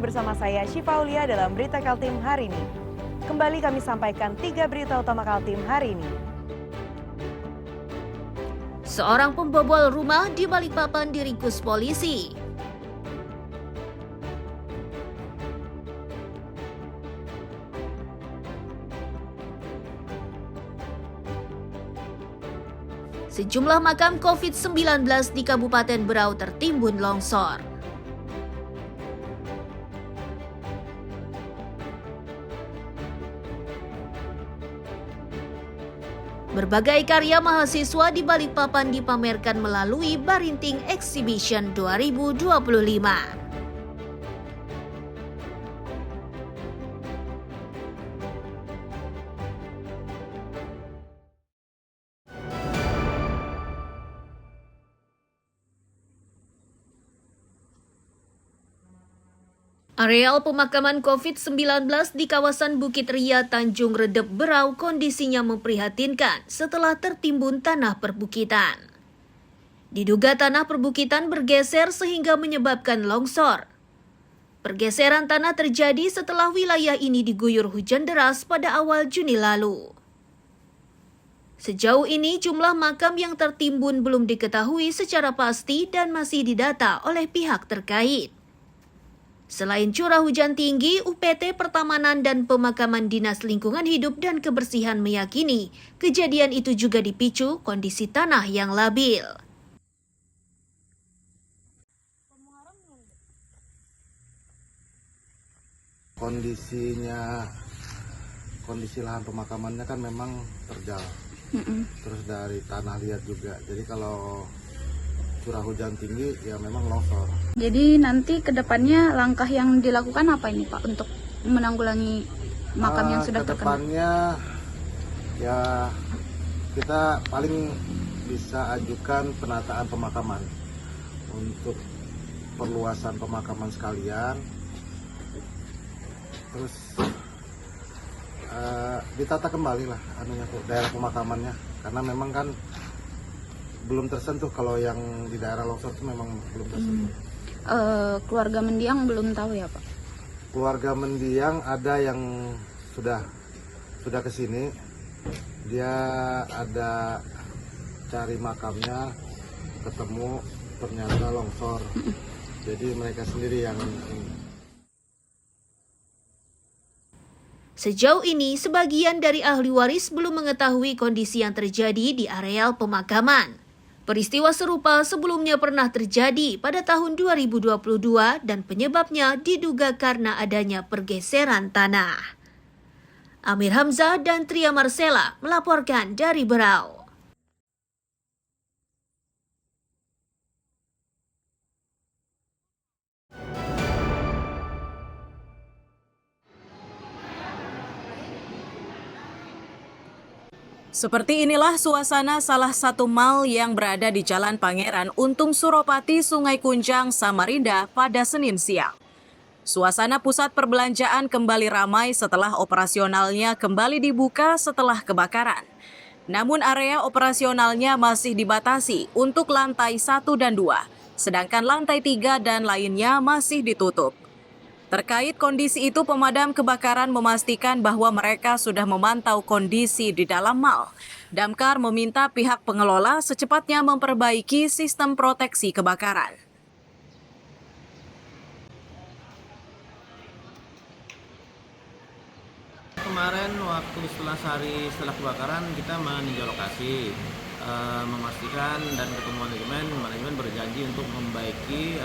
bersama saya Syifa Aulia dalam Berita Kaltim hari ini. Kembali kami sampaikan 3 berita utama Kaltim hari ini. Seorang pembobol rumah di Balikpapan diringkus polisi. Sejumlah makam COVID-19 di Kabupaten Berau tertimbun longsor. Berbagai karya mahasiswa di Balikpapan dipamerkan melalui Barinting Exhibition 2025. Areal pemakaman COVID-19 di kawasan Bukit Ria, Tanjung Redep, Berau kondisinya memprihatinkan setelah tertimbun tanah perbukitan. Diduga tanah perbukitan bergeser sehingga menyebabkan longsor. Pergeseran tanah terjadi setelah wilayah ini diguyur hujan deras pada awal Juni lalu. Sejauh ini jumlah makam yang tertimbun belum diketahui secara pasti dan masih didata oleh pihak terkait. Selain curah hujan tinggi, UPT Pertamanan dan Pemakaman Dinas Lingkungan Hidup dan Kebersihan meyakini kejadian itu juga dipicu kondisi tanah yang labil. Kondisi lahan pemakamannya kan memang terjal. Terus dari tanah liat juga. Jadi kalau curah hujan tinggi ya memang longsor. Jadi nanti ke depannya langkah yang dilakukan apa ini Pak untuk menanggulangi makam yang sudah terkena? Kedepannya ya kita paling bisa ajukan penataan pemakaman untuk perluasan pemakaman sekalian. Terus ditata kembali lah daerah pemakamannya karena memang kan belum tersentuh. Kalau yang di daerah longsor itu memang belum tersentuh. Keluarga mendiang belum tahu ya Pak? Keluarga mendiang ada yang sudah ke sini. Dia ada cari makamnya, ketemu ternyata longsor. Jadi mereka sendiri yang Sejauh ini, sebagian dari ahli waris belum mengetahui kondisi yang terjadi di areal pemakaman. Peristiwa serupa sebelumnya pernah terjadi pada tahun 2022 dan penyebabnya diduga karena adanya pergeseran tanah. Amir Hamzah dan Tria Marcella melaporkan dari Berau. Seperti inilah suasana salah satu mal yang berada di Jalan Pangeran Untung Suropati, Sungai Kunjang, Samarinda pada Senin siang. Suasana pusat perbelanjaan kembali ramai setelah operasionalnya kembali dibuka setelah kebakaran. Namun area operasionalnya masih dibatasi untuk lantai 1 dan 2, sedangkan lantai 3 dan lainnya masih ditutup. Terkait kondisi itu, pemadam kebakaran memastikan bahwa mereka sudah memantau kondisi di dalam mal. Damkar meminta pihak pengelola secepatnya memperbaiki sistem proteksi kebakaran. Kemarin waktu sehari setelah kebakaran kita meninjau lokasi, memastikan dan ketemu manajemen berjanji untuk memperbaiki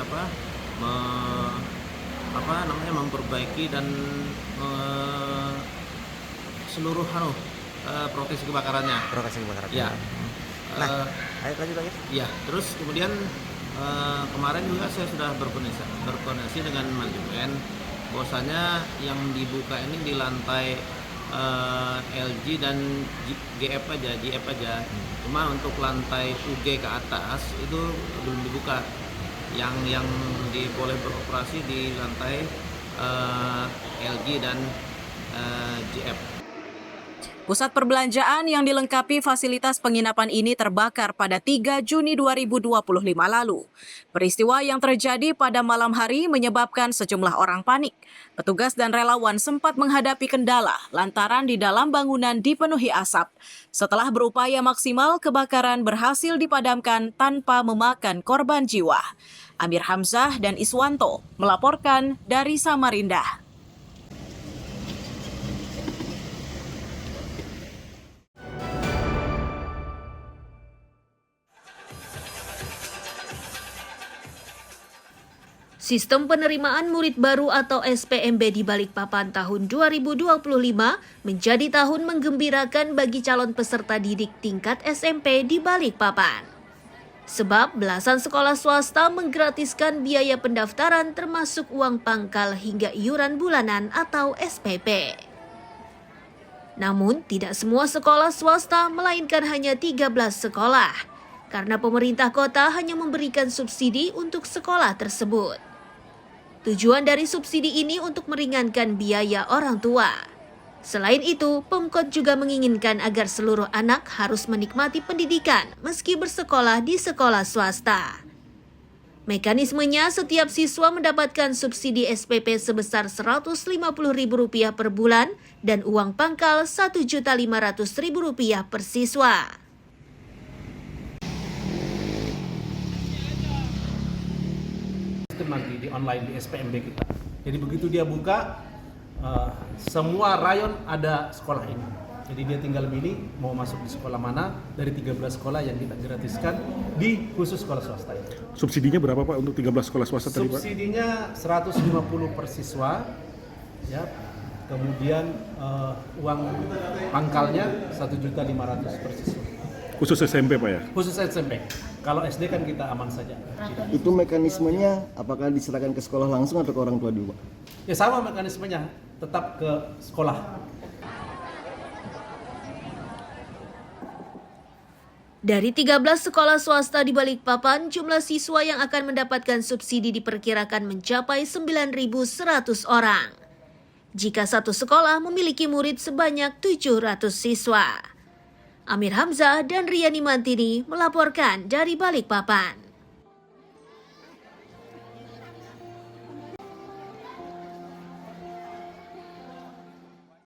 memperbaiki dan seluruh proteksi kebakarannya. Ya. ayo lanjut. Ya, terus kemudian kemarin juga saya sudah berkoordinasi dengan manajemen bahwasanya yang dibuka ini di lantai LG dan GF aja. Cuma untuk lantai UG ke atas itu belum dibuka. Yang boleh beroperasi di lantai LG dan GF. Pusat perbelanjaan yang dilengkapi fasilitas penginapan ini terbakar pada 3 Juni 2025 lalu. Peristiwa yang terjadi pada malam hari menyebabkan sejumlah orang panik. Petugas dan relawan sempat menghadapi kendala lantaran di dalam bangunan dipenuhi asap. Setelah berupaya maksimal, kebakaran berhasil dipadamkan tanpa memakan korban jiwa. Amir Hamzah dan Iswanto melaporkan dari Samarinda. Sistem penerimaan murid baru atau SPMB di Balikpapan tahun 2025 menjadi tahun menggembirakan bagi calon peserta didik tingkat SMP di Balikpapan. Sebab belasan sekolah swasta menggratiskan biaya pendaftaran termasuk uang pangkal hingga iuran bulanan atau SPP. Namun tidak semua sekolah swasta melainkan hanya 13 sekolah karena pemerintah kota hanya memberikan subsidi untuk sekolah tersebut. Tujuan dari subsidi ini untuk meringankan biaya orang tua. Selain itu, Pemkot juga menginginkan agar seluruh anak harus menikmati pendidikan meski bersekolah di sekolah swasta. Mekanismenya, setiap siswa mendapatkan subsidi SPP sebesar Rp150.000 per bulan dan uang pangkal Rp1.500.000 per siswa. Nanti di online di SPMB kita. Jadi begitu dia buka, semua rayon ada sekolah ini. Jadi dia tinggal pilih mau masuk di sekolah mana dari 13 sekolah yang kita gratiskan di khusus sekolah swasta itu. Subsidinya berapa Pak untuk 13 sekolah swasta tadi Pak? Subsidinya 150 per siswa, ya. Kemudian uang pangkalnya 1.500.000 per siswa. Khusus SMP Pak ya? Khusus SMP. Kalau SD kan kita aman saja. Itu mekanismenya apakah diserahkan ke sekolah langsung atau ke orang tua dulu? Ya sama mekanismenya, tetap ke sekolah. Dari 13 sekolah swasta di Balikpapan, jumlah siswa yang akan mendapatkan subsidi diperkirakan mencapai 9.100 orang. Jika satu sekolah memiliki murid sebanyak 700 siswa. Amir Hamzah dan Riani Mantini melaporkan dari Balikpapan.